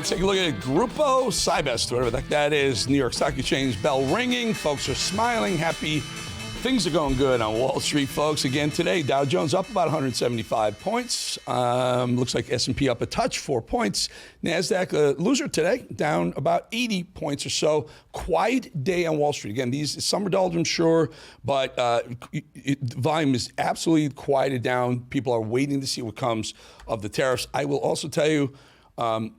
Take a look at Grupo Cybest, whatever that is. New York Stock Exchange bell ringing. Folks are smiling, happy. Things are going good on Wall Street, folks. Again today, Dow Jones up about 175 points. Looks like S&P up a touch, 4 points. NASDAQ, loser today, down about 80 points or so. Quiet day on Wall Street. Again, these summer doldrums, sure, but volume is absolutely quieted down. People are waiting to see what comes of the tariffs. I will also tell you,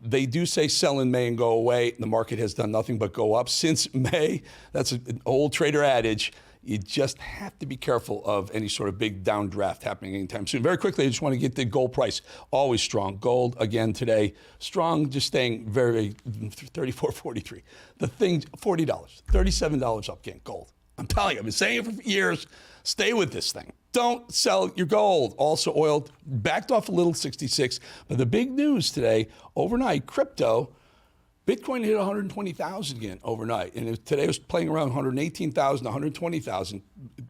they do say sell in May and go away. The market has done nothing but go up since May. That's an old trader adage. You just have to be careful of any sort of big downdraft happening anytime soon. Very quickly, I just want to get the gold price. Always strong. Gold, again, today, strong, just staying very, 34.43. The thing, $40, $37 up, again, gold. I'm telling you, I've been saying it for years. Stay with this thing. Don't sell your gold. Also, oil backed off a little, 66. But the big news today, overnight, crypto, Bitcoin hit 120,000 again overnight. And today it was playing around 118,000, 120,000.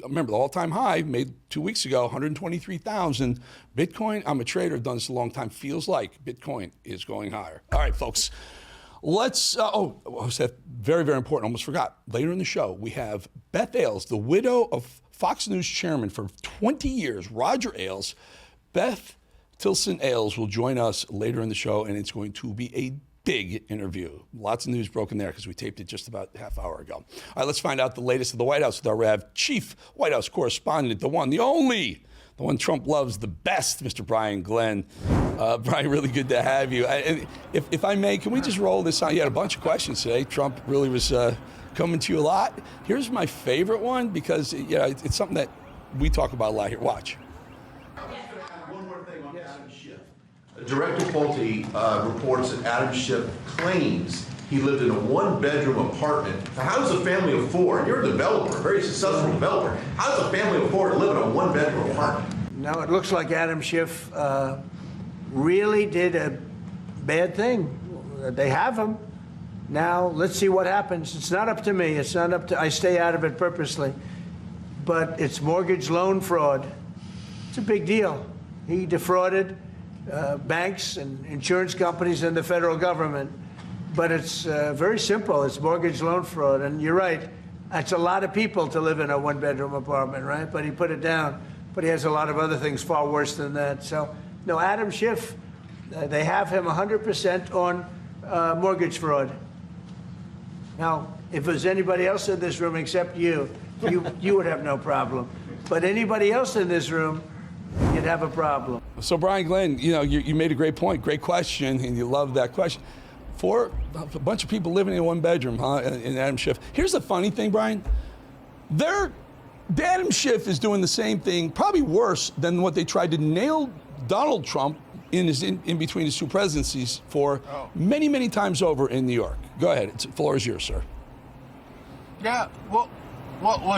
Remember, the all-time high made 2 weeks ago, 123,000. Bitcoin, I'm a trader, I've done this a long time, feels like Bitcoin is going higher. All right, folks. Let's, very, very important, almost forgot. Later in the show, we have Beth Ailes, the widow of Fox News chairman for 20 years, Roger Ailes. Beth Tilson Ailes will join us later in the show, and it's going to be a big interview. Lots of news broken there because we taped it just about a half hour ago. All right, let's find out the latest of the White House with our chief White House correspondent, the one, the only, the one Trump loves the best, Mr. Brian Glenn. Brian, really good to have you. If I may, can we just roll this on? You had a bunch of questions today. Trump really was coming to you a lot. Here's my favorite one because it's something that we talk about a lot here. Watch. One more thing on Adam Schiff. Director Pulte reports that Adam Schiff claims he lived in a one-bedroom apartment. Now, how does a family of four, you're a developer, a very successful developer, how does a family of four live in a one-bedroom apartment? Now, it looks like Adam Schiff really did a bad thing. They have him. Now, let's see what happens. It's not up to me. It's not up to, I stay out of it purposely. But it's mortgage loan fraud. It's a big deal. He defrauded banks and insurance companies and the federal government. But it's very simple. It's mortgage loan fraud. And you're right. It's a lot of people to live in a one-bedroom apartment, right? But he put it down. But he has a lot of other things far worse than that. So, no, Adam Schiff, they have him 100% on mortgage fraud. Now, if there's anybody else in this room except you would have no problem. But anybody else in this room, you'd have a problem. So, Brian Glenn, you made a great point, great question, and you love that question. For a bunch of people living in one bedroom, in Adam Schiff. Here's the funny thing, Brian. Adam Schiff is doing the same thing, probably worse than what they tried to nail Donald Trump in between his two presidencies for many, many times over in New York. Go ahead. The floor is yours, sir. Yeah, well,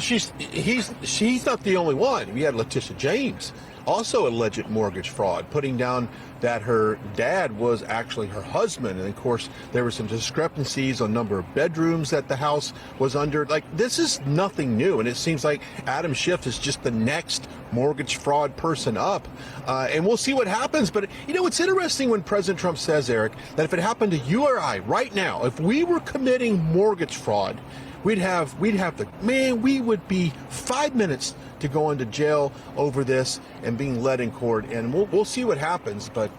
she's not the only one. We had Letitia James, also alleged mortgage fraud, putting down that her dad was actually her husband. And of course, there were some discrepancies on number of bedrooms that the house was under. Like, this is nothing new. And it seems like Adam Schiff is just the next mortgage fraud person up. And we'll see what happens. But, it's interesting when President Trump says, Eric, that if it happened to you or I right now, if we were committing mortgage fraud, we would be 5 minutes to go into jail over this and being led in court, and we'll see what happens. But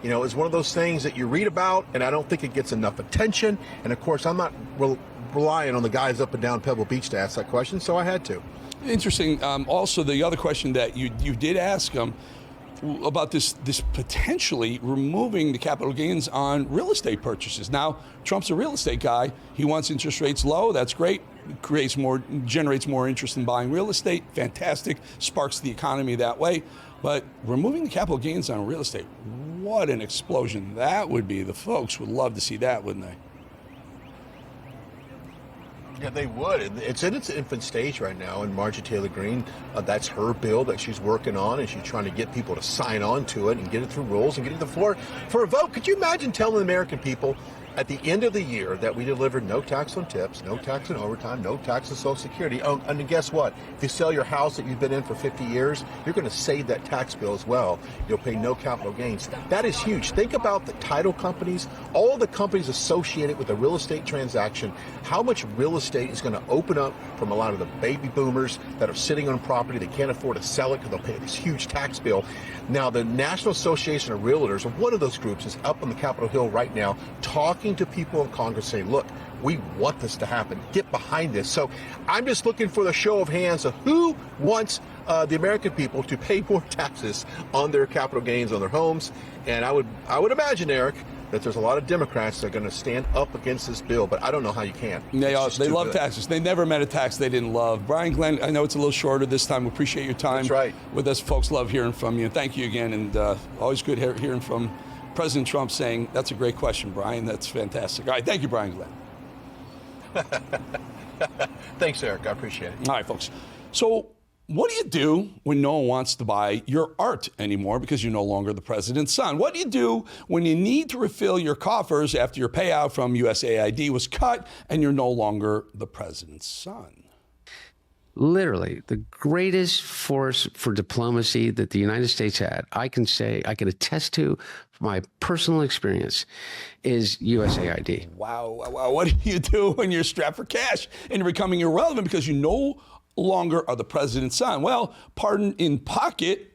it's one of those things that you read about, and I don't think it gets enough attention. And of course, I'm not relying on the guys up and down Pebble Beach to ask that question, so I had to. Interesting. Also, the other question that you did ask him about this potentially removing the capital gains on real estate purchases. Now, Trump's a real estate guy. He wants interest rates low. That's great. Generates more interest in buying real estate. Fantastic. Sparks the economy that way. But removing the capital gains on real estate, what an explosion that would be. The folks would love to see that, wouldn't they? Yeah, they would. It's in its infant stage right now, and Marjorie Taylor Greene, that's her bill that she's working on, and she's trying to get people to sign on to it and get it through rules and get it to the floor for a vote. Could you imagine telling the American people, at the end of the year that we delivered no tax on tips, no tax on overtime, no tax on Social Security. Oh, and guess what? If you sell your house that you've been in for 50 years, you're going to save that tax bill as well. You'll pay no capital gains. That is huge. Think about the title companies, all the companies associated with the real estate transaction, how much real estate is going to open up from a lot of the baby boomers that are sitting on property. They can't afford to sell it because they'll pay this huge tax bill. Now, the National Association of Realtors, or one of those groups, is up on the Capitol Hill right now talking to people in Congress saying, look, we want this to happen. Get behind this. So I'm just looking for the show of hands of who wants the American people to pay more taxes on their capital gains on their homes. And I would imagine, Eric, that there's a lot of Democrats that are going to stand up against this bill, but I don't know how you can. They love taxes. They never met a tax they didn't love. Brian Glenn, I know it's a little shorter this time. We appreciate your time. That's right. With us. Folks love hearing from you. Thank you again, and always good hearing from President Trump saying, that's a great question, Brian. That's fantastic. All right, thank you, Brian Glenn. Thanks, Eric. I appreciate it. All right, folks. So what do you do when no one wants to buy your art anymore because you're no longer the president's son? What do you do when you need to refill your coffers after your payout from USAID was cut and you're no longer the president's son? Literally, the greatest force for diplomacy that the United States had, I can attest to from my personal experience, is USAID. Wow. What do you do when you're strapped for cash and you're becoming irrelevant because you no longer are the president's son? Well, pardon in pocket,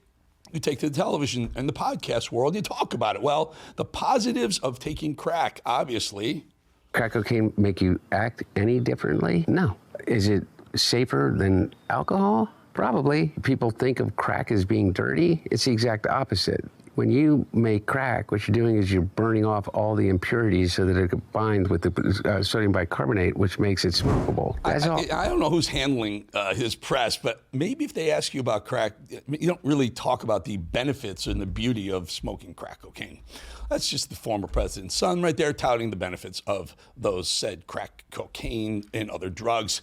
you take to the television and the podcast world, you talk about it. Well, the positives of taking crack, obviously. Crack cocaine make you act any differently? No. Is it safer than alcohol? Probably. People think of crack as being dirty. It's the exact opposite. When you make crack, what you're doing is you're burning off all the impurities so that it combines with the sodium bicarbonate, which makes it smokable. That's all. I don't know who's handling his press, but maybe if they ask you about crack, you don't really talk about the benefits and the beauty of smoking crack cocaine. That's just the former president's son right there touting the benefits of those said crack cocaine and other drugs.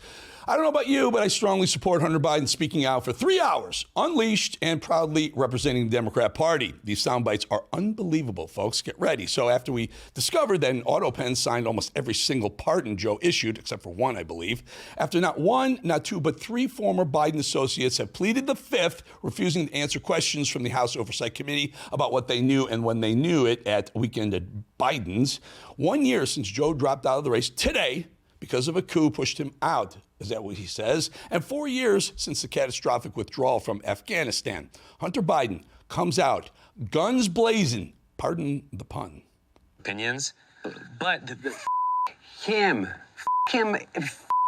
I don't know about you, but I strongly support Hunter Biden speaking out for 3 hours, unleashed and proudly representing the Democrat Party. These sound bites are unbelievable, folks. Get ready. So after we discovered that an AutoPen signed almost every single pardon Joe issued, except for one, I believe, after not one, not two, but three former Biden associates have pleaded the fifth, refusing to answer questions from the House Oversight Committee about what they knew and when they knew it at Weekend at Biden's. 1 year since Joe dropped out of the race today because of a coup pushed him out. Is that what he says? And 4 years since the catastrophic withdrawal from Afghanistan. Hunter Biden comes out, guns blazing, pardon the pun. Opinions, but him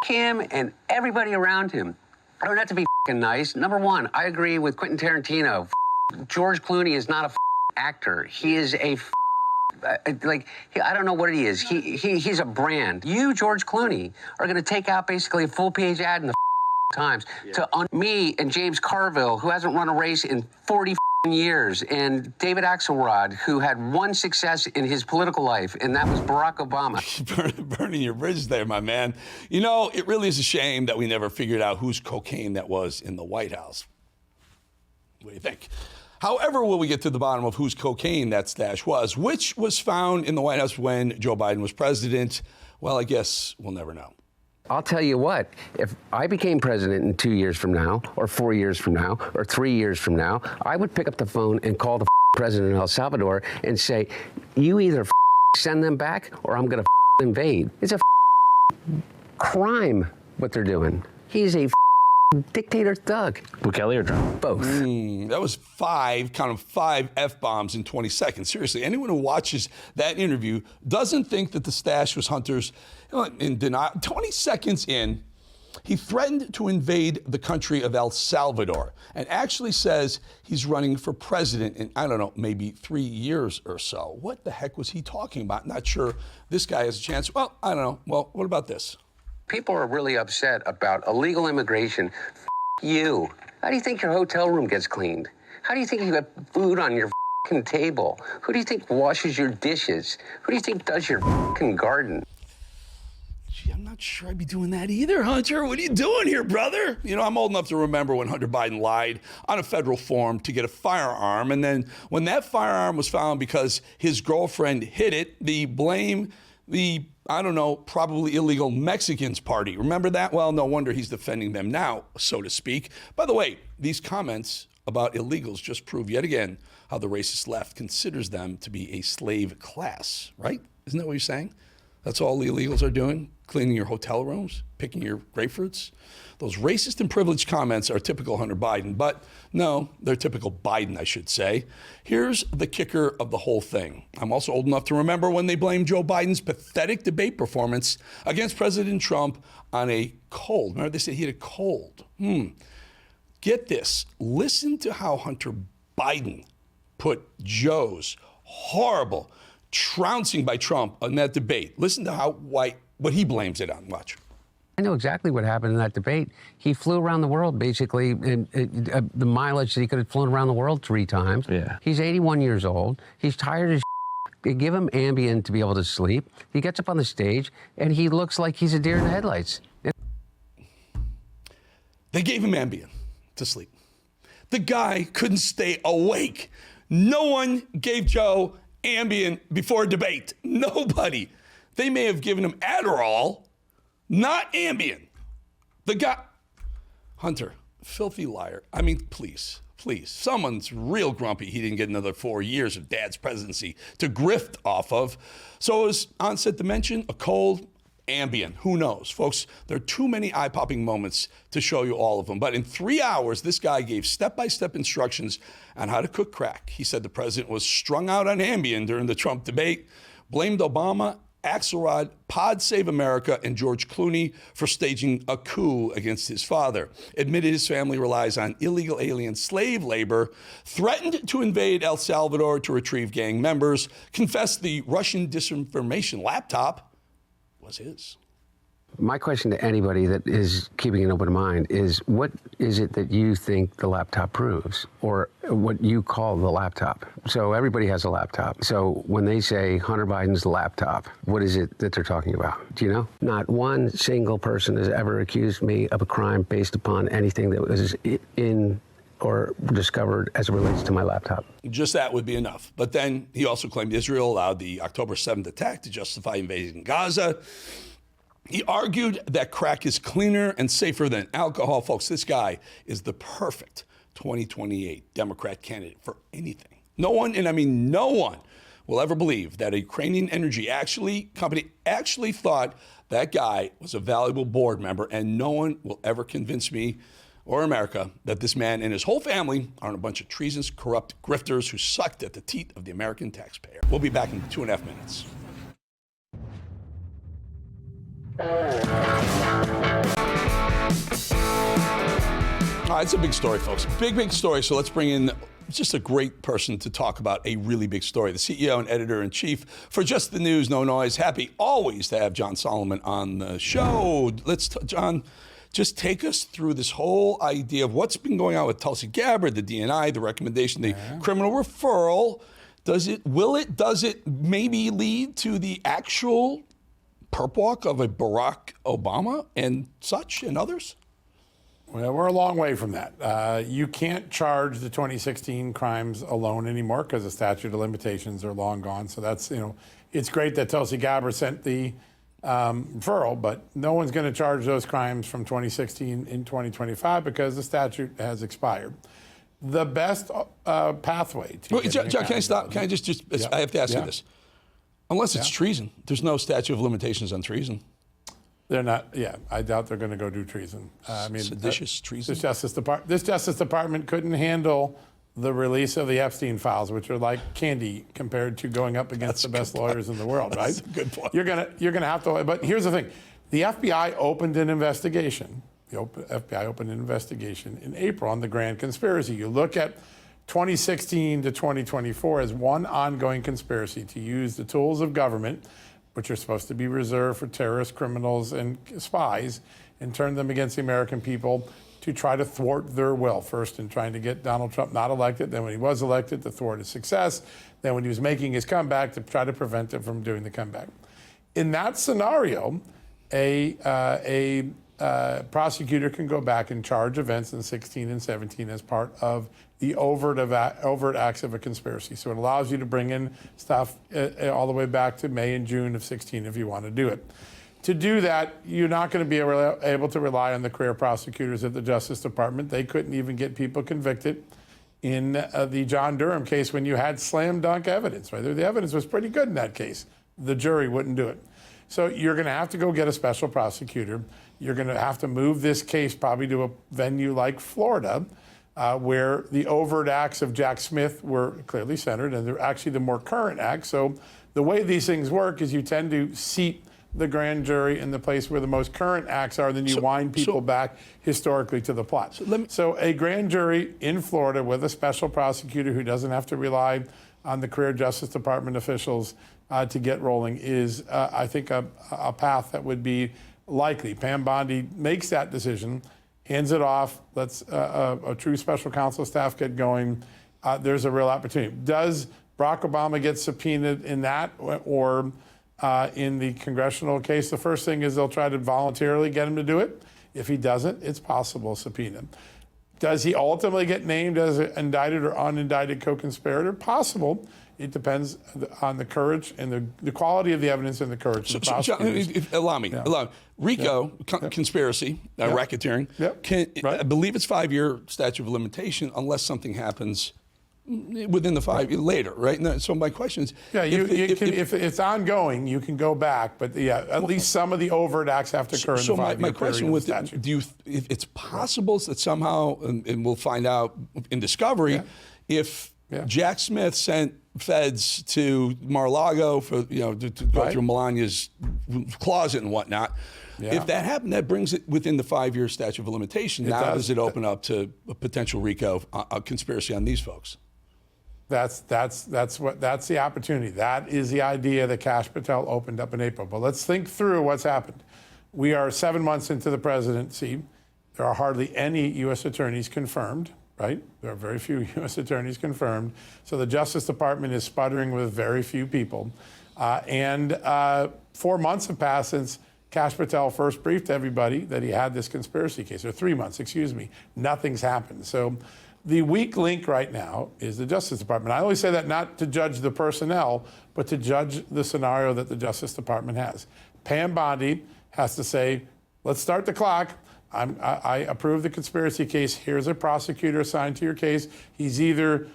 and everybody around him. I don't have to be nice. Number one, I agree with Quentin Tarantino. George Clooney is not a actor. He is a I don't know what he is. He's a brand. You, George Clooney, are going to take out basically a full-page ad in the Times to me and James Carville, who hasn't run a race in 40 years, and David Axelrod, who had one success in his political life, and that was Barack Obama. Burning your bridges there, my man. You know, it really is a shame that we never figured out whose cocaine that was in the White House. What do you think? However, will we get to the bottom of whose cocaine that stash was, which was found in the White House when Joe Biden was president? Well, I guess we'll never know. I'll tell you what, if I became president in 2 years from now, or 4 years from now, or 3 years from now, I would pick up the phone and call the president of El Salvador and say, you either send them back or I'm going to invade. It's a crime what they're doing. He's a dictator thug. Bukele or Trump? Both. That was five F-bombs in 20 seconds. Seriously, anyone who watches that interview doesn't think that the stash was Hunter's in denial. 20 seconds in, he threatened to invade the country of El Salvador and actually says he's running for president in, I don't know, maybe 3 years or so. What the heck was he talking about? Not sure this guy has a chance. Well, I don't know. Well, what about this? People are really upset about illegal immigration. You. How do you think your hotel room gets cleaned? How do you think you got food on your table? Who do you think washes your dishes? Who do you think does your garden? Gee, I'm not sure I'd be doing that either, Hunter. What are you doing here, brother? You know, I'm old enough to remember when Hunter Biden lied on a federal form to get a firearm. And then when that firearm was found because his girlfriend hid it, the blame the, I don't know, probably illegal Mexicans party. Remember that? Well, no wonder he's defending them now, so to speak. By the way, these comments about illegals just prove yet again how the racist left considers them to be a slave class, right? Isn't that what you're saying? That's all the illegals are doing? Cleaning your hotel rooms, picking your grapefruits? Those racist and privileged comments are typical Hunter Biden, but no, they're typical Biden, I should say. Here's the kicker of the whole thing. I'm also old enough to remember when they blamed Joe Biden's pathetic debate performance against President Trump on a cold. Remember, they said he had a cold. Get this. Listen to how Hunter Biden put Joe's horrible trouncing by Trump on that debate. Listen to how what he blames it on. Watch. I know exactly what happened in that debate. He flew around the world, basically, the mileage that he could have flown around the world 3 times. Yeah. He's 81 years old. He's tired as They give him Ambien to be able to sleep. He gets up on the stage, and he looks like he's a deer in the headlights. They gave him Ambien to sleep. The guy couldn't stay awake. No one gave Joe Ambien before a debate. Nobody. They may have given him Adderall, not Ambien. The guy, Hunter, filthy liar. I mean, please. Someone's real grumpy he didn't get another 4 years of dad's presidency to grift off of. So as onset to mention, a cold, Ambien, who knows? Folks, there are too many eye-popping moments to show you all of them. But in 3 hours, this guy gave step-by-step instructions on how to cook crack. He said the president was strung out on Ambien during the Trump debate, blamed Obama, Axelrod, Pod Save America, and George Clooney for staging a coup against his father, admitted his family relies on illegal alien slave labor, threatened to invade El Salvador to retrieve gang members, confessed the Russian disinformation laptop was his. My question to anybody that is keeping an open mind is, what is it that you think the laptop proves, or what you call the laptop? So everybody has a laptop. So when they say Hunter Biden's laptop, what is it that they're talking about? Do you know? Not one single person has ever accused me of a crime based upon anything that was in or discovered as it relates to my laptop. Just that would be enough. But then he also claimed Israel allowed the October 7th attack to justify invading Gaza. He argued that crack is cleaner and safer than alcohol. Folks, this guy is the perfect 2028 Democrat candidate for anything. No one, and I mean no one, will ever believe that a Ukrainian energy company actually thought that guy was a valuable board member, and no one will ever convince me or America that this man and his whole family aren't a bunch of treasonous, corrupt grifters who sucked at the teat of the American taxpayer. We'll be back in 2.5 minutes. All right, it's a big story, folks. Big story. So let's bring in just a great person to talk about a really big story. The CEO and editor-in-chief for Just the News, No Noise. Happy always to have John Solomon on the show. John, just take us through this whole idea of what's been going on with Tulsi Gabbard, the DNI, the recommendation, the criminal referral. Does it maybe lead to the actual perp walk of a Barack Obama and such and others? Well, we're a long way from that. You can't charge the 2016 crimes alone anymore because the statute of limitations are long gone. So that's, it's great that Tulsi Gabbard sent the referral, but no one's going to charge those crimes from 2016 in 2025 because the statute has expired. The best pathway to John, can I stop? Can I just yeah. I have to ask you this. Unless it's treason, there's no statute of limitations on treason. They're not. Yeah, I doubt they're going to go do treason. Seditious treason. This Justice Department couldn't handle the release of the Epstein files, which are like candy compared to going up against the best lawyers in the world. Right? That's a good point. You're gonna have to. But here's the thing: the FBI opened an investigation. The FBI opened an investigation in April on the grand conspiracy. You look at 2016 to 2024 as one ongoing conspiracy to use the tools of government, which are supposed to be reserved for terrorists, criminals, and spies, and turn them against the American people to try to thwart their will. First, in trying to get Donald Trump not elected, then when he was elected, to thwart his success, then when he was making his comeback, to try to prevent him from doing the comeback. In that scenario, a prosecutor can go back and charge events in 16 and 17 as part of the overt acts of a conspiracy. So it allows you to bring in stuff all the way back to May and June of 16 if you want to do it. To do that, you're not going to be able to rely on the career prosecutors at the Justice Department. They couldn't even get people convicted in the John Durham case when you had slam dunk evidence, right? The evidence was pretty good in that case. The jury wouldn't do it. So you're going to have to go get a special prosecutor. You're going to have to move this case probably to a venue like Florida, where the overt acts of Jack Smith were clearly centered, and they're actually the more current acts. So the way these things work is you tend to seat the grand jury in the place where the most current acts are, then you wind people back historically to the plot. So a grand jury in Florida with a special prosecutor who doesn't have to rely on the career Justice Department officials to get rolling is, I think, a path that would be likely. Pam Bondi makes that decision, hands it off, lets a true special counsel staff get going. There's a real opportunity. Does Barack Obama get subpoenaed in that, or in the congressional case? The first thing is they'll try to voluntarily get him to do it. If he doesn't, it's possible subpoena. Does he ultimately get named as an indicted or unindicted co-conspirator? Possible. It depends on the courage and the quality of the evidence and the courage of the prosecutors. John, allow me. RICO, conspiracy, racketeering, I believe it's 5-year statute of limitation unless something happens within the 5 years later, right? And so my question is, if it's ongoing, you can go back, but at least some of the overt acts have to occur in the 5-year period. So my question with if it's possible that somehow, and we'll find out in discovery, if Jack Smith sent feds to Mar-a-Lago for to go through Melania's closet and whatnot. If that happened, that brings it within the 5-year statute of limitation. Now does it open up to a potential RICO conspiracy on these folks? That's the opportunity. That is the idea that Kash Patel opened up in April. But let's think through what's happened. We are 7 months into the presidency. There are hardly any U.S. attorneys confirmed, right? There are very few U.S. attorneys confirmed. So the Justice Department is sputtering with very few people. 4 months have passed since Kash Patel first briefed everybody that he had this conspiracy case, or 3 months, excuse me. Nothing's happened. So the weak link right now is the Justice Department. I only say that not to judge the personnel, but to judge the scenario that the Justice Department has. Pam Bondi has to say, let's start the clock. I approve the conspiracy case. Here's a prosecutor assigned to your case. He's either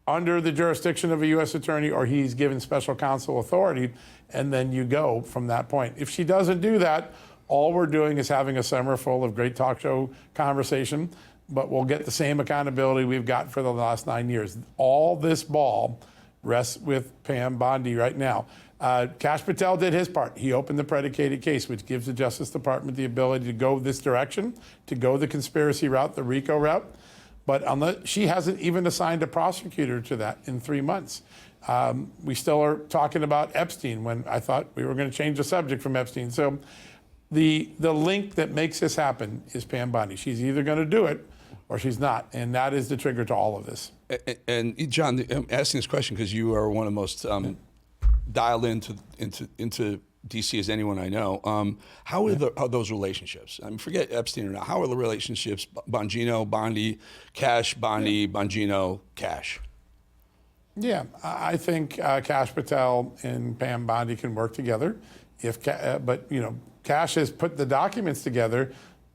under the jurisdiction of a U.S. attorney or he's given special counsel authority, and then you go from that point. If she doesn't do that, all we're doing is having a summer full of great talk show conversation, but we'll get the same accountability we've got for the last 9 years. All this ball rests with Pam Bondi right now. Kash Patel did his part. He opened the predicated case, which gives the Justice Department the ability to go this direction, to go the conspiracy route, the RICO route. But she hasn't even assigned a prosecutor to that in 3 months. We still are talking about Epstein when I thought we were going to change the subject from Epstein. So the link that makes this happen is Pam Bondi. She's either going to do it or she's not, and that is the trigger to all of this. And John, I'm asking this question because you are one of the most dialed into DC as anyone I know. How are those relationships? I mean, forget Epstein or not. How are the relationships? Bongino, Bondi, Kash, Bondi, Bongino, Kash. Yeah, I think Kash Patel and Pam Bondi can work together. But Kash has put the documents together.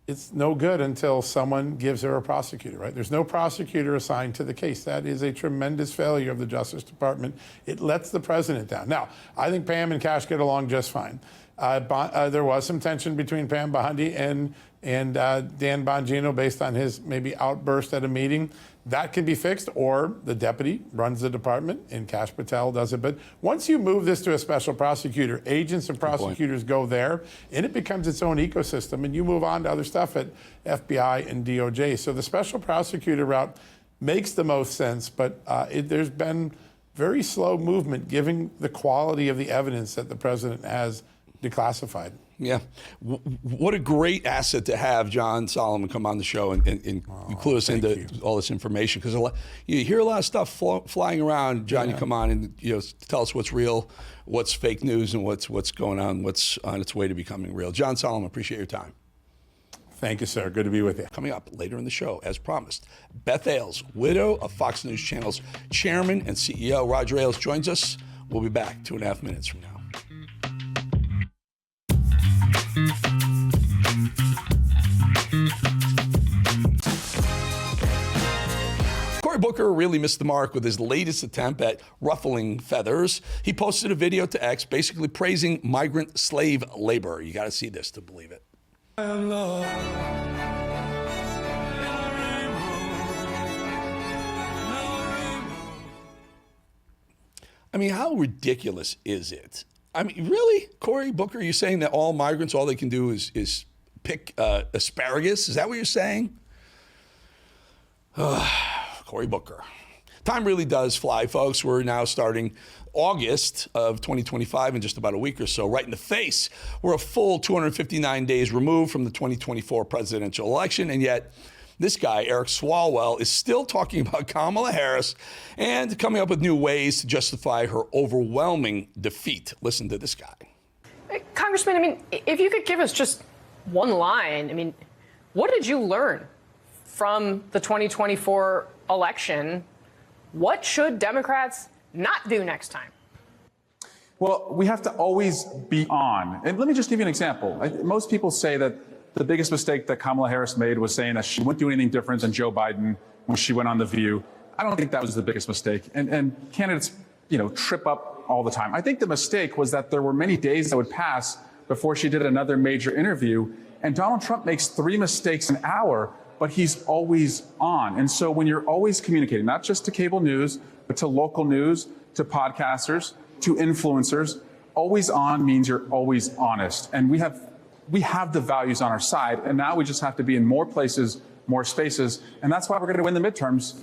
It's no good until someone gives her a prosecutor, right? There's no prosecutor assigned to the case. That is a tremendous failure of the Justice Department. It lets the president down. Now, I think Pam and Kash get along just fine. There was some tension between Pam Bondi and Dan Bongino based on his maybe outburst at a meeting. That can be fixed, or the deputy runs the department and Kash Patel does it. But once you move this to a special prosecutor, agents and prosecutors go there, and it becomes its own ecosystem, and you move on to other stuff at FBI and DOJ. So the special prosecutor route makes the most sense, but there's been very slow movement given the quality of the evidence that the president has declassified. Yeah. What a great asset to have John Solomon come on the show and clue us into all this information. Because you hear a lot of stuff flying around. John, you come on and tell us what's real, what's fake news, and what's going on, what's on its way to becoming real. John Solomon, appreciate your time. Thank you, sir. Good to be with you. Coming up later in the show, as promised, Beth Ailes, widow of Fox News Channel's chairman and CEO. Roger Ailes joins us. We'll be back 2.5 minutes from now. Cory Booker really missed the mark with his latest attempt at ruffling feathers. He posted a video to X basically praising migrant slave labor. You got to see this to believe it. I mean, how ridiculous is it? I mean, really? Cory Booker, you're saying that all migrants, all they can do is pick asparagus? Is that what you're saying? Cory Booker. Time really does fly, folks. We're now starting August of 2025 in just about a week or so, right in the face. We're a full 259 days removed from the 2024 presidential election, and yet this guy, Eric Swalwell, is still talking about Kamala Harris and coming up with new ways to justify her overwhelming defeat. Listen to this guy. Congressman, I mean, if you could give us just one line, I mean, what did you learn from the 2024 election? What should Democrats not do next time? Well, we have to always be on. And let me just give you an example. Most people say that the biggest mistake that Kamala Harris made was saying that she wouldn't do anything different than Joe Biden when she went on The View. I don't think that was the biggest mistake. And candidates, trip up all the time. I think the mistake was that there were many days that would pass before she did another major interview. And Donald Trump makes 3 mistakes an hour, but he's always on. And so when you're always communicating, not just to cable news, but to local news, to podcasters, to influencers, always on means you're always honest. And we have the values on our side, and now we just have to be in more places, more spaces, and that's why we're going to win the midterms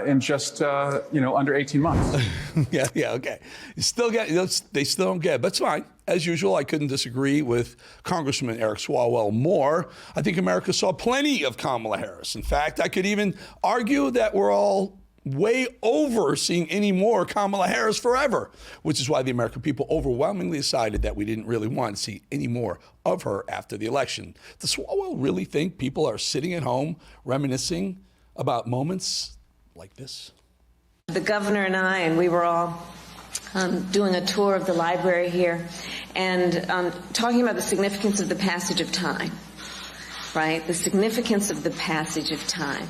in just under 18 months. Yeah, okay. They still don't get it, but it's fine. As usual, I couldn't disagree with Congressman Eric Swalwell more. I think America saw plenty of Kamala Harris. In fact, I could even argue that we're all way over seeing any more Kamala Harris forever, which is why the American people overwhelmingly decided that we didn't really want to see any more of her after the election. Does Swalwell really think people are sitting at home reminiscing about moments like this? The governor and we were all doing a tour of the library here and talking about the significance of the passage of time, right? The significance of the passage of time.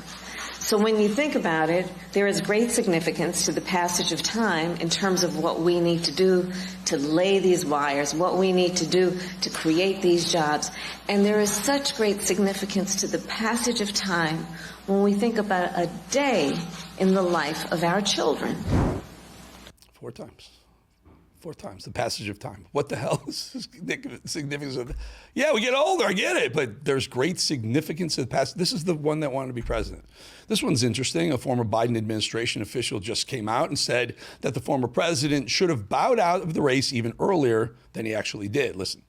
So when you think about it, there is great significance to the passage of time in terms of what we need to do to lay these wires, what we need to do to create these jobs. And there is such great significance to the passage of time when we think about a day in the life of our children. 4 times. 4 times, the passage of time. What the hell is the significance of that? Yeah, we get older, I get it, but there's great significance to the past. This is the one that wanted to be president. This one's interesting. A former Biden administration official just came out and said that the former president should have bowed out of the race even earlier than he actually did. Listen.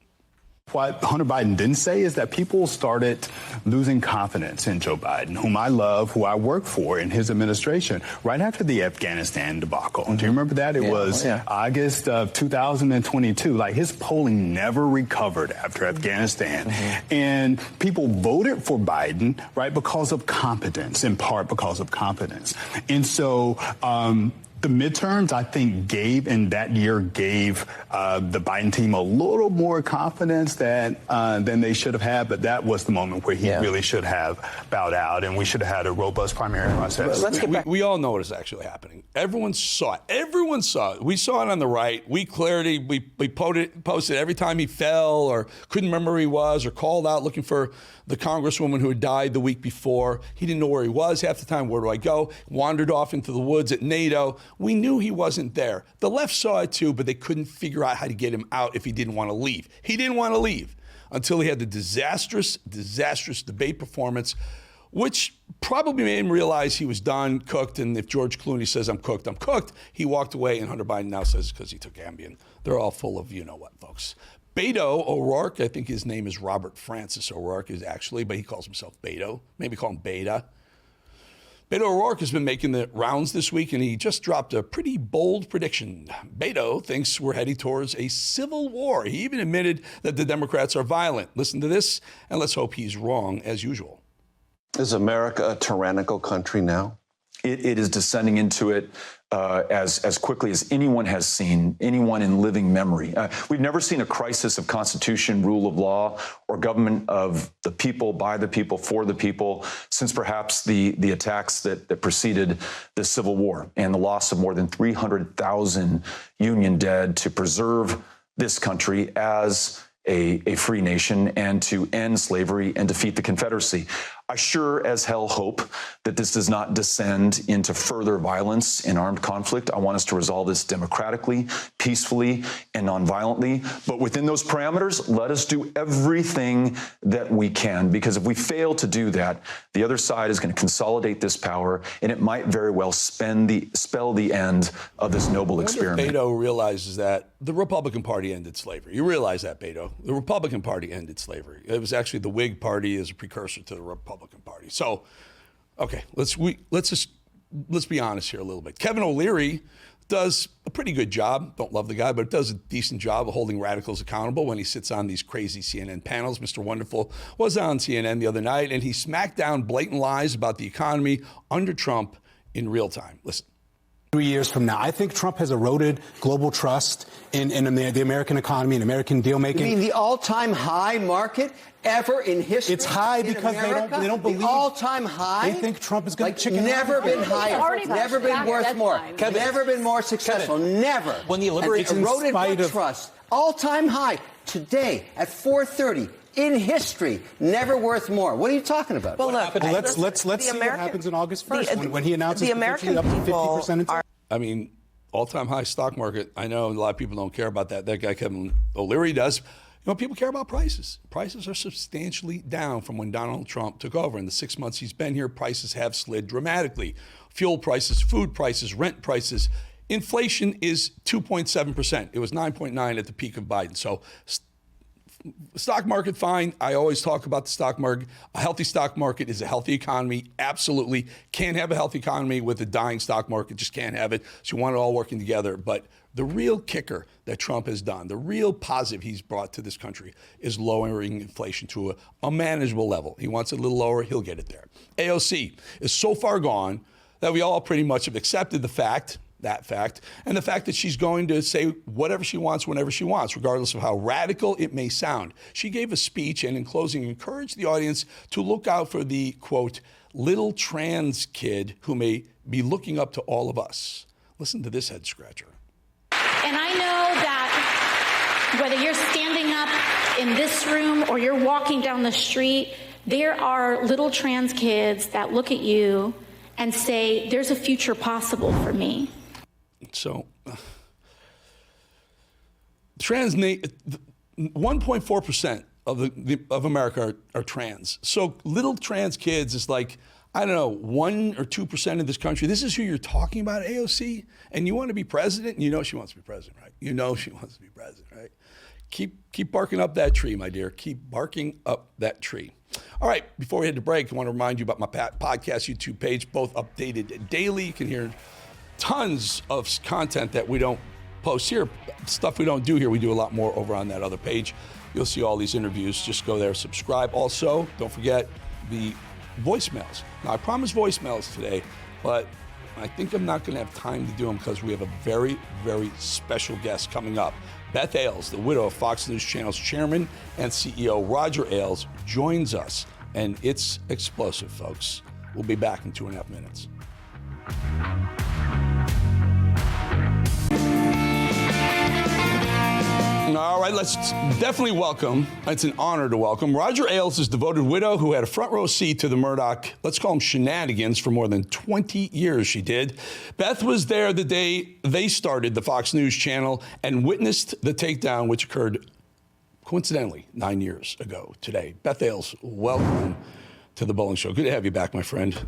What Hunter Biden didn't say is that people started losing confidence in Joe Biden, whom I love, who I work for in his administration, right after the Afghanistan debacle. Do you remember that? It was August of 2022. Like, his polling never recovered after Afghanistan. And people voted for Biden, right, because of competence, in part because of competence. And so, the midterms, I think, gave the Biden team a little more confidence than they should have had. But that was the moment where he really should have bowed out, and we should have had a robust primary process. Let's get back. We all know what is actually happening. Everyone saw it. Everyone saw it. We saw it on the right. We clearly posted every time he fell or couldn't remember where he was or called out looking for the congresswoman who had died the week before. He didn't know where he was half the time. Where do I go? Wandered off into the woods at NATO. We knew he wasn't there. The left saw it too, but they couldn't figure out how to get him out if he didn't want to leave. He didn't want to leave until he had the disastrous debate performance, which probably made him realize he was done, cooked, and if George Clooney says, I'm cooked, he walked away, and Hunter Biden now says because he took Ambien. They're all full of you-know-what, folks. Beto O'Rourke, I think his name is Robert Francis O'Rourke, but he calls himself Beto. Maybe call him Beta. Beto O'Rourke has been making the rounds this week, and he just dropped a pretty bold prediction. Beto thinks we're heading towards a civil war. He even admitted that the Democrats are violent. Listen to this, and let's hope he's wrong as usual. Is America a tyrannical country now? It is descending into it as quickly as anyone has seen, anyone in living memory. We've never seen a crisis of constitution, rule of law, or government of the people, by the people, for the people, since perhaps the attacks that preceded the Civil War and the loss of more than 300,000 Union dead to preserve this country as a free nation and to end slavery and defeat the Confederacy. I sure as hell hope that this does not descend into further violence and armed conflict. I want us to resolve this democratically, peacefully, and nonviolently. But within those parameters, let us do everything that we can, because if we fail to do that, the other side is going to consolidate this power, and it might very well spell the end of this noble experiment. Beto realizes that the Republican Party ended slavery. You realize that, Beto? The Republican Party ended slavery. It was actually the Whig Party as a precursor to the Republican Party. So, okay, let's be honest here a little bit. Kevin O'Leary does a pretty good job. Don't love the guy, but does a decent job of holding radicals accountable when he sits on these crazy CNN panels. Mr. Wonderful was on CNN the other night, and he smacked down blatant lies about the economy under Trump in real time. Listen. 3 years from now, I think Trump has eroded global trust in the American economy and American deal making. You mean the all-time high market ever in history? It's high because they don't believe. The all-time high. They think Trump is going to chicken. Never been higher. Never been worth more. Never been more successful. Never. When the liberation eroded the trust. All-time high today at 430. In history, never worth more. What are you talking about? Well, look, let's see what happens on August 1st when he announces the American up to people 50%. I mean, all-time high stock market. I know a lot of people don't care about that. That guy Kevin O'Leary does. You know, people care about prices. Prices are substantially down from when Donald Trump took over. In the 6 months he's been here, prices have slid dramatically. Fuel prices, food prices, rent prices. Inflation is 2.7%. It was 9.9 at the peak of Biden. So stock market, fine. I always talk about the stock market. A healthy stock market is a healthy economy. Absolutely. Can't have a healthy economy with a dying stock market. Just can't have it. So you want it all working together. But the real kicker that Trump has done, the real positive he's brought to this country is lowering inflation to a manageable level. He wants it a little lower. He'll get it there. AOC is so far gone that we all pretty much have accepted that fact, and the fact that she's going to say whatever she wants, whenever she wants, regardless of how radical it may sound. She gave a speech and in closing encouraged the audience to look out for the, quote, little trans kid who may be looking up to all of us. Listen to this head scratcher. And I know that whether you're standing up in this room or you're walking down the street, there are little trans kids that look at you and say, there's a future possible for me. So, 1.4% of America are trans. So little trans kids is like, I don't know, 1 or 2% of this country. This is who you're talking about, AOC? And you want to be president? You know she wants to be president, right? You know she wants to be president, right? Keep barking up that tree, my dear. Keep barking up that tree. All right, before we head to break, I want to remind you about my podcast YouTube page, both updated daily. You can hear tons of content that we don't post here, stuff we don't do here. We do a lot more over on that other page. You'll see all these interviews. Just go there, subscribe. Also, don't forget the voicemails. Now, I promised voicemails today, but I think I'm not going to have time to do them because we have a very, very special guest coming up. Beth Ailes, the widow of Fox News Channel's chairman and CEO Roger Ailes, joins us, and it's explosive, folks. We'll be back in 2.5 minutes. All right, let's definitely welcome, it's an honor to welcome, Roger Ailes' devoted widow who had a front row seat to the Murdoch, let's call them shenanigans, for more than 20 years she did. Beth was there the day they started the Fox News Channel and witnessed the takedown, which occurred, coincidentally, 9 years ago today. Beth Ailes, welcome to the Bolling Show. Good to have you back, my friend.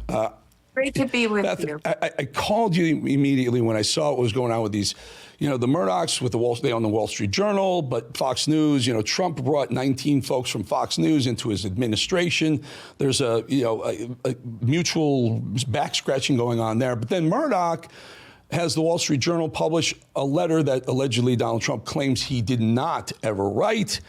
Great to be with Beth, you. I called you immediately when I saw what was going on with these, the Murdochs with they own the Wall Street Journal, but Fox News, Trump brought 19 folks from Fox News into his administration. There's a mutual back scratching going on there. But then Murdoch has the Wall Street Journal publish a letter that allegedly Donald Trump claims he did not ever write.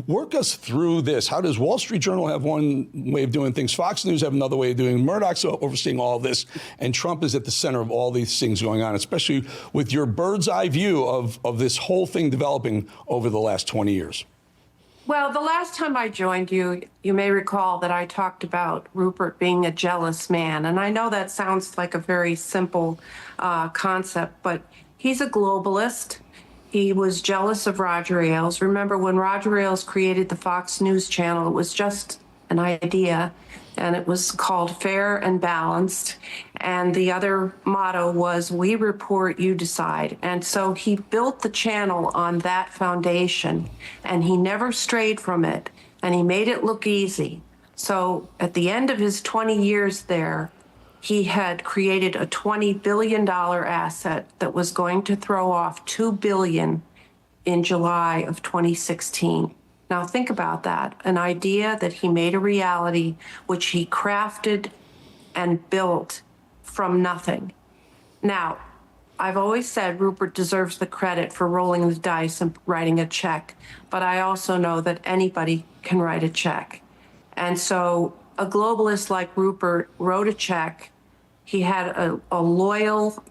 Work us through this. How does Wall Street Journal have one way of doing things? Fox News have another way of doing it. Murdoch's overseeing all of this, and Trump is at the center of all these things going on, especially with your bird's eye view of this whole thing developing over the last 20 years. Well, the last time I joined you, you may recall that I talked about Rupert being a jealous man. And I know that sounds like a very simple concept, but he's a globalist. He was jealous of Roger Ailes. Remember, when Roger Ailes created the Fox News channel, it was just an idea, and it was called Fair and Balanced. And the other motto was, we report, you decide. And so he built the channel on that foundation, and he never strayed from it, and he made it look easy. So at the end of his 20 years there, he had created a $20 billion asset that was going to throw off $2 billion in July of 2016. Now think about that, an idea that he made a reality, which he crafted and built from nothing. Now, I've always said Rupert deserves the credit for rolling the dice and writing a check, but I also know that anybody can write a check. And so a globalist like Rupert wrote a check. He had a loyal,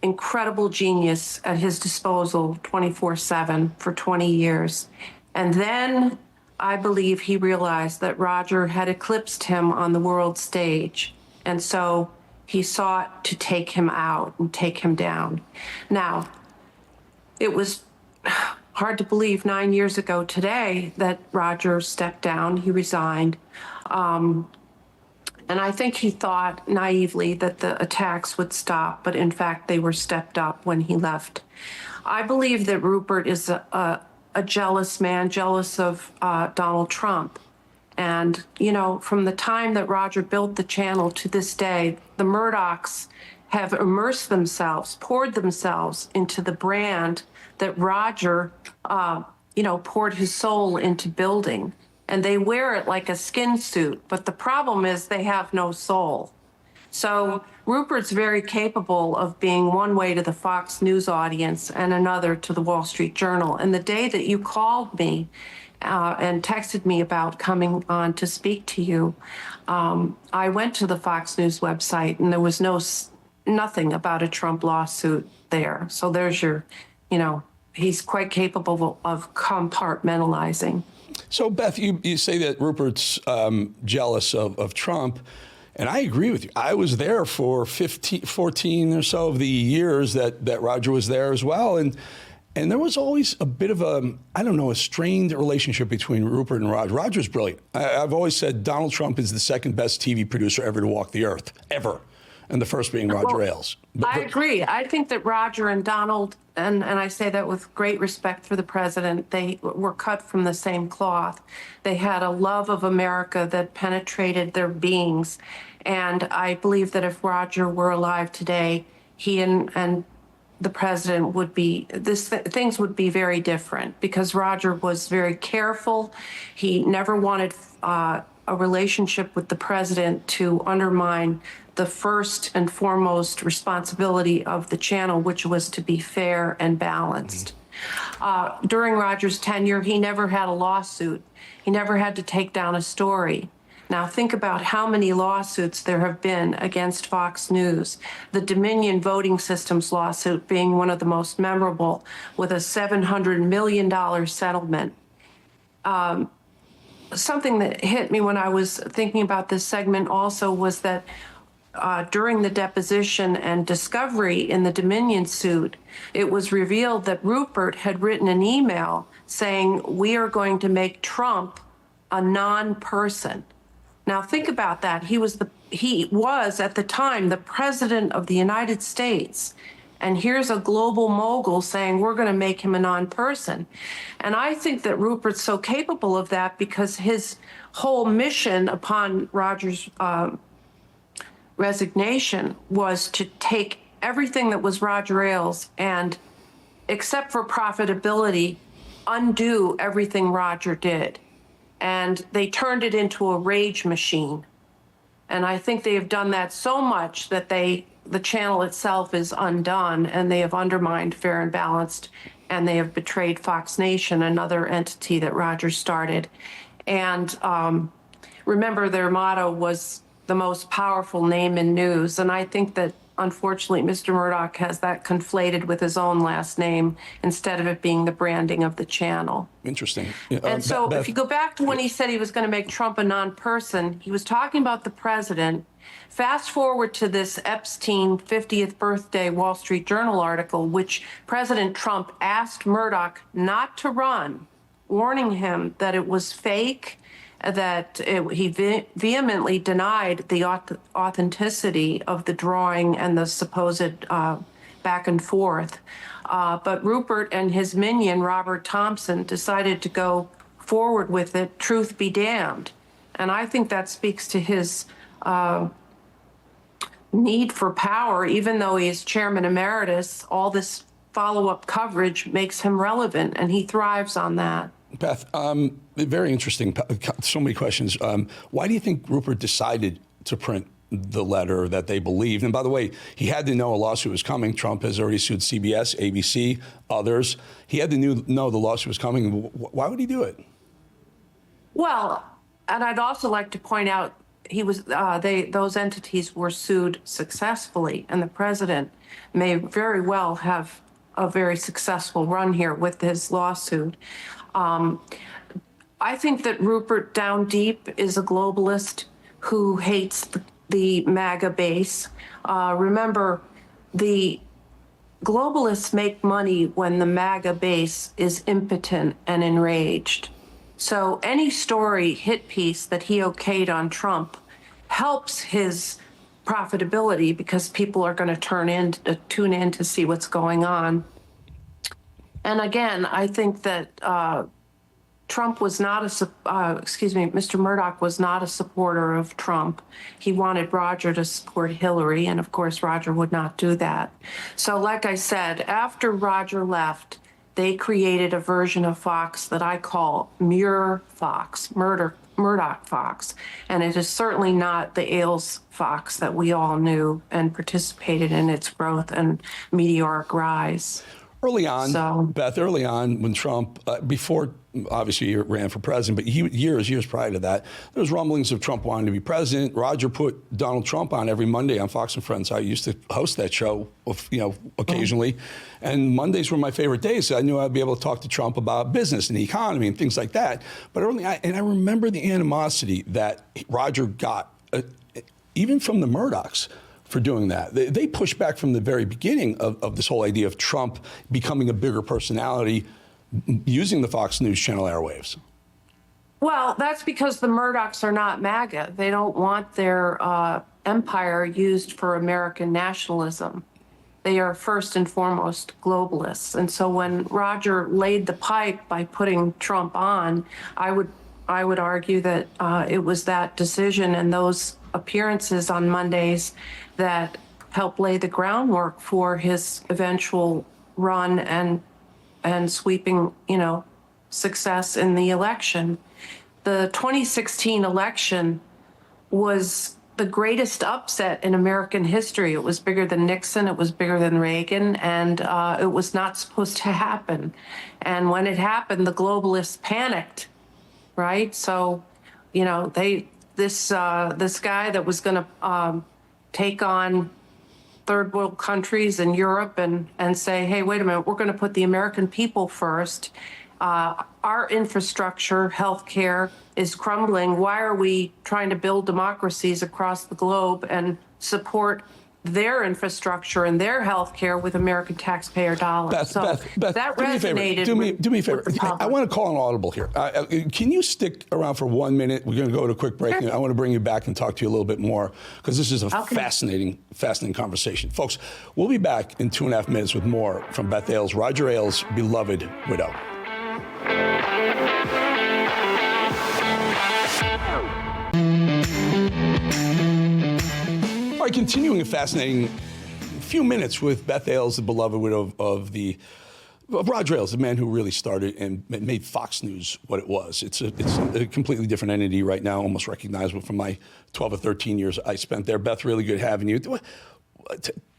incredible genius at his disposal 24/7 for 20 years. And then I believe he realized that Roger had eclipsed him on the world stage. And so he sought to take him out and take him down. Now, it was hard to believe 9 years ago today that Roger stepped down. He resigned. And I think he thought naively that the attacks would stop, but in fact, they were stepped up when he left. I believe that Rupert is a jealous man, jealous of Donald Trump. And, from the time that Roger built the channel to this day, the Murdochs have immersed themselves, poured themselves into the brand that Roger, poured his soul into building. And they wear it like a skin suit. But the problem is they have no soul. So Rupert's very capable of being one way to the Fox News audience and another to the Wall Street Journal. And the day that you called me and texted me about coming on to speak to you, I went to the Fox News website, and there was nothing about a Trump lawsuit there. So there's your, he's quite capable of compartmentalizing. So, Beth, you say that Rupert's jealous of Trump, and I agree with you. I was there for 14 or so of the years that Roger was there as well, and there was always a bit of a strained relationship between Rupert and Roger. Roger's brilliant. I've always said Donald Trump is the second best TV producer ever to walk the earth, ever, and the first being Roger Ailes. I agree. I think that Roger and Donald, and I say that with great respect for the president, they were cut from the same cloth. They had a love of America that penetrated their beings. And I believe that if Roger were alive today, he and the president would be, things would be very different, because Roger was very careful. He never wanted a relationship with the president to undermine the first and foremost responsibility of the channel, which was to be fair and balanced. During Roger's tenure, he never had a lawsuit. He never had to take down a story. Now think about how many lawsuits there have been against Fox News. The Dominion voting systems lawsuit being one of the most memorable, with a $700 million settlement. Something that hit me when I was thinking about this segment also was that during the deposition and discovery in the Dominion suit, it was revealed that Rupert had written an email saying, we are going to make Trump a non-person. Now think about that. He was at the time the president of the United States. And here's a global mogul saying we're going to make him a non-person. And I think that Rupert's so capable of that because his whole mission upon Roger's resignation was to take everything that was Roger Ailes and, except for profitability, undo everything Roger did. And they turned it into a rage machine. And I think they have done that so much that the channel itself is undone, and they have undermined Fair and Balanced, and they have betrayed Fox Nation, another entity that Roger started. And remember, their motto was the most powerful name in news. And I think that, unfortunately, Mr. Murdoch has that conflated with his own last name instead of it being the branding of the channel. Interesting. And so if you go back to when he said he was going to make Trump a non-person, he was talking about the president. Fast forward to this Epstein 50th birthday Wall Street Journal article, which President Trump asked Murdoch not to run, warning him that it was fake, that he vehemently denied the authenticity of the drawing and the supposed back and forth. But Rupert and his minion, Robert Thompson, decided to go forward with it, truth be damned. And I think that speaks to his need for power. Even though he is chairman emeritus, all this follow-up coverage makes him relevant, and he thrives on that. Beth, very interesting. So many questions. Why do you think Rupert decided to print the letter that they believed? And by the way, he had to know a lawsuit was coming. Trump has already sued CBS, ABC, others. He had to know the lawsuit was coming. Why would he do it? Well, and I'd also like to point out those entities were sued successfully, and the president may very well have a very successful run here with his lawsuit. I think that Rupert down deep is a globalist who hates the MAGA base. Remember, the globalists make money when the MAGA base is impotent and enraged. So any story hit piece that he okayed on Trump helps his profitability because people are going to tune in to see what's going on. And again, I think that Mr. Murdoch was not a supporter of Trump. He wanted Roger to support Hillary, and of course, Roger would not do that. So like I said, after Roger left, they created a version of Fox that I call Muir Fox, Murdoch Fox. And it is certainly not the Ailes Fox that we all knew and participated in its growth and meteoric rise. Early on, Beth, when Trump, before obviously he ran for president, but years prior to that, there was rumblings of Trump wanting to be president. Roger put Donald Trump on every Monday on Fox and Friends. I used to host that show, occasionally. And Mondays were my favorite days. So I knew I'd be able to talk to Trump about business and the economy and things like that. But I remember the animosity that Roger got, even from the Murdochs, for doing that. They pushed back from the very beginning of this whole idea of Trump becoming a bigger personality using the Fox News Channel airwaves. Well, that's because the Murdochs are not MAGA. They don't want their empire used for American nationalism. They are first and foremost globalists. And so when Roger laid the pipe by putting Trump on, I would argue that it was that decision and those appearances on Mondays that helped lay the groundwork for his eventual run and sweeping, success in the election. The 2016 election was the greatest upset in American history. It was bigger than Nixon, it was bigger than Reagan, and it was not supposed to happen. And when it happened, the globalists panicked, right? So, this guy that was going to take on third world countries in Europe and say, hey, wait a minute, we're going to put the American people first. Our infrastructure, healthcare, is crumbling. Why are we trying to build democracies across the globe and support their infrastructure and their healthcare with American taxpayer dollars? Beth, that resonated. Do me a favor. I want to call an audible here. Can you stick around for 1 minute? We're going to go to a quick break. Sure. And I want to bring you back and talk to you a little bit more because this is a fascinating conversation. Folks, we'll be back in 2.5 minutes with more from Beth Ailes, Roger Ailes' beloved widow. All right, continuing a fascinating few minutes with Beth Ailes, the beloved widow of Roger Ailes, the man who really started and made Fox News what it was. It's a completely different entity right now, almost recognizable from my 12 or 13 years I spent there. Beth, really good having you.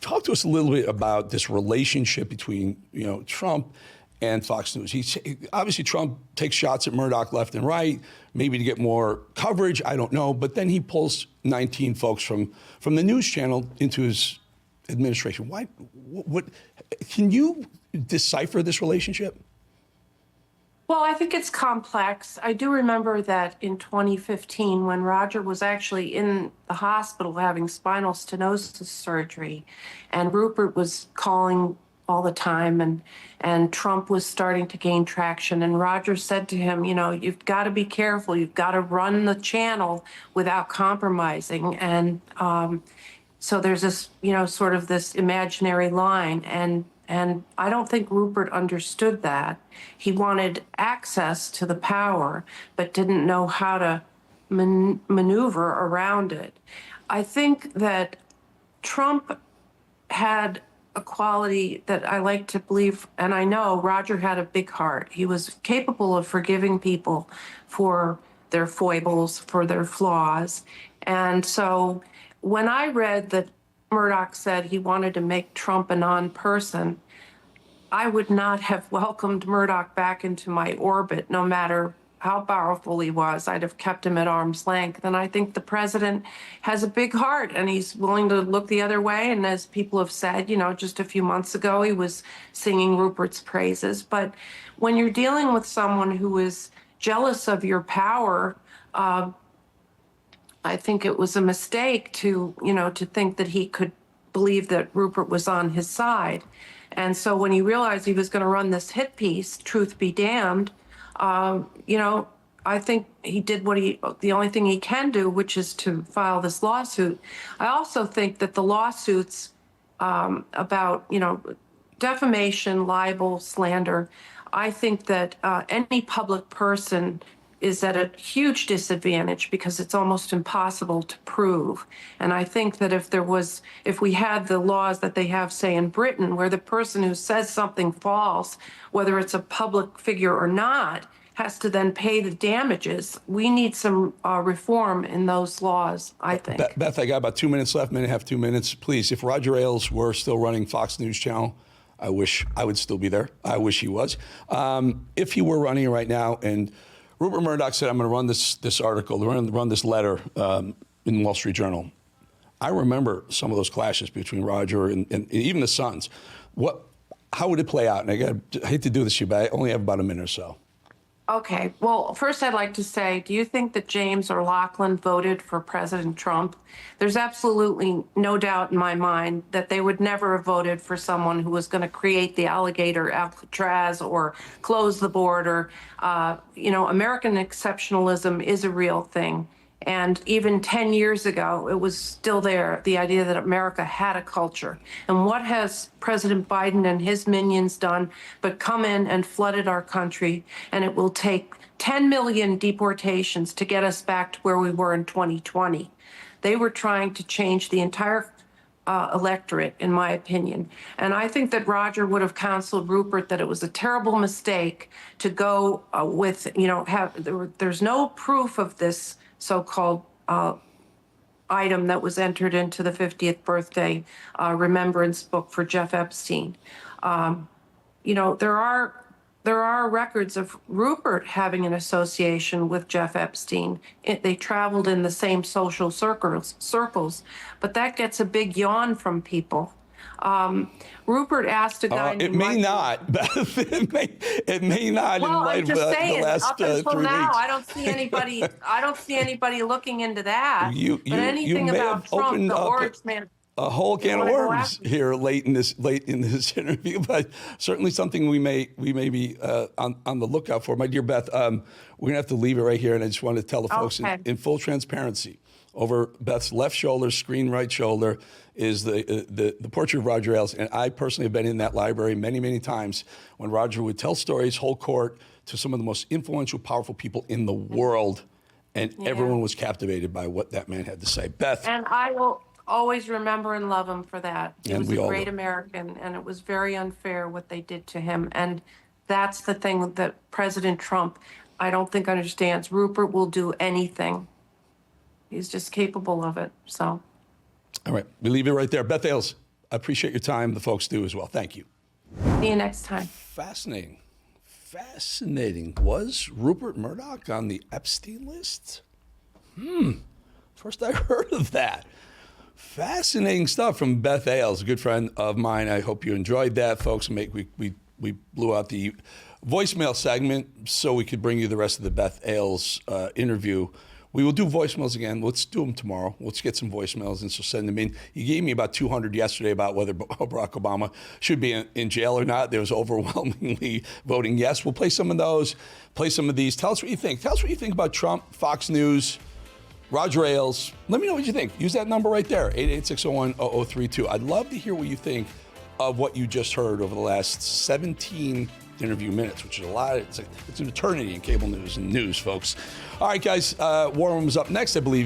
Talk to us a little bit about this relationship between Trump and Fox News. Obviously, Trump takes shots at Murdoch left and right, maybe to get more coverage, I don't know, but then he pulls 19 folks from the news channel into his administration. Why? What can you decipher this relationship? Well, I think it's complex. I do remember that in 2015, when Roger was actually in the hospital having spinal stenosis surgery, and Rupert was calling all the time, and Trump was starting to gain traction, and Roger said to him, you've got to be careful. You've got to run the channel without compromising. And so there's this, sort of this imaginary line. And I don't think Rupert understood that. He wanted access to the power, but didn't know how to maneuver around it. I think that Trump had a quality that I like to believe, and I know Roger had a big heart. He was capable of forgiving people for their foibles, for their flaws. And so when I read that Murdoch said he wanted to make Trump a non-person, I would not have welcomed Murdoch back into my orbit, no matter how powerful he was. I'd have kept him at arm's length. And I think the president has a big heart, and he's willing to look the other way. And as people have said, just a few months ago, he was singing Rupert's praises. But when you're dealing with someone who is jealous of your power, I think it was a mistake to think that he could believe that Rupert was on his side. And so when he realized he was going to run this hit piece, Truth Be Damned, I think he did the only thing he can do, which is to file this lawsuit. I also think that the lawsuits about, defamation, libel, slander, I think that any public person is at a huge disadvantage because it's almost impossible to prove. And I think that if we had the laws that they have, say, in Britain, where the person who says something false, whether it's a public figure or not, has to then pay the damages, we need some reform in those laws, I think. Beth, I got about 2 minutes left, minute and a half, 2 minutes. Please, if Roger Ailes were still running Fox News Channel, I wish I would still be there. I wish he was. If he were running it right now, and Rupert Murdoch said, I'm going to run this article, run this letter in the Wall Street Journal. I remember some of those clashes between Roger and even the sons. How would it play out? And I hate to do this to you, but I only have about a minute or so. Okay. Well, first I'd like to say, do you think that James or Lachlan voted for President Trump? There's absolutely no doubt in my mind that they would never have voted for someone who was going to create the alligator Alcatraz or close the border. American exceptionalism is a real thing. And even 10 years ago, it was still there, the idea that America had a culture. And what has President Biden and his minions done but come in and flooded our country? And it will take 10 million deportations to get us back to where we were in 2020. They were trying to change the entire electorate, in my opinion. And I think that Roger would have counseled Rupert that it was a terrible mistake to go there's no proof of this so-called item that was entered into the 50th birthday remembrance book for Jeff Epstein. There are records of Rupert having an association with Jeff Epstein. They traveled in the same social circles, but that gets a big yawn from people. Rupert asked a guy. It may not. It may not. Well, in light I'm just of saying. the last Up until 3 now, weeks. I don't see anybody. I don't see anybody looking into that. You anything may about have Trump, opened the up orange man. a whole can of wanna go worms after here late in this interview, but certainly something we may be on the lookout for. My dear Beth, we're gonna have to leave it right here, and I just want to tell the folks in full transparency. Over Beth's left shoulder, screen right shoulder, is the portrait of Roger Ailes, and I personally have been in that library many, many times when Roger would tell stories, whole court, to some of the most influential, powerful people in the world, and everyone was captivated by what that man had to say. Beth. And I always remember and love him for that. He And was we a all great will. American, and it was very unfair what they did to him. And that's the thing that President Trump, I don't think, understands. Rupert will do anything. He's just capable of it. So. All right, we leave it right there. Beth Ailes, I appreciate your time. The folks do as well. Thank you. See you next time. Fascinating. Fascinating. Was Rupert Murdoch on the Epstein list? First I heard of that. Fascinating stuff from Beth Ailes, a good friend of mine. I hope you enjoyed that, folks. We blew out the voicemail segment so we could bring you the rest of the Beth Ailes interview. We will do voicemails again. Let's do them tomorrow. Let's get some voicemails and so send them in. You gave me about 200 yesterday about whether Barack Obama should be in jail or not. There was overwhelmingly voting yes. We'll play some of those, play some of these. Tell us what you think. Tell us what you think about Trump, Fox News, Roger Ailes. Let me know what you think. Use that number right there, 888-601-0032. I'd love to hear what you think of what you just heard over the last 17 interview minutes, which is a lot. It's an eternity in cable news and news, folks. All right, guys, War Room is up next, I believe.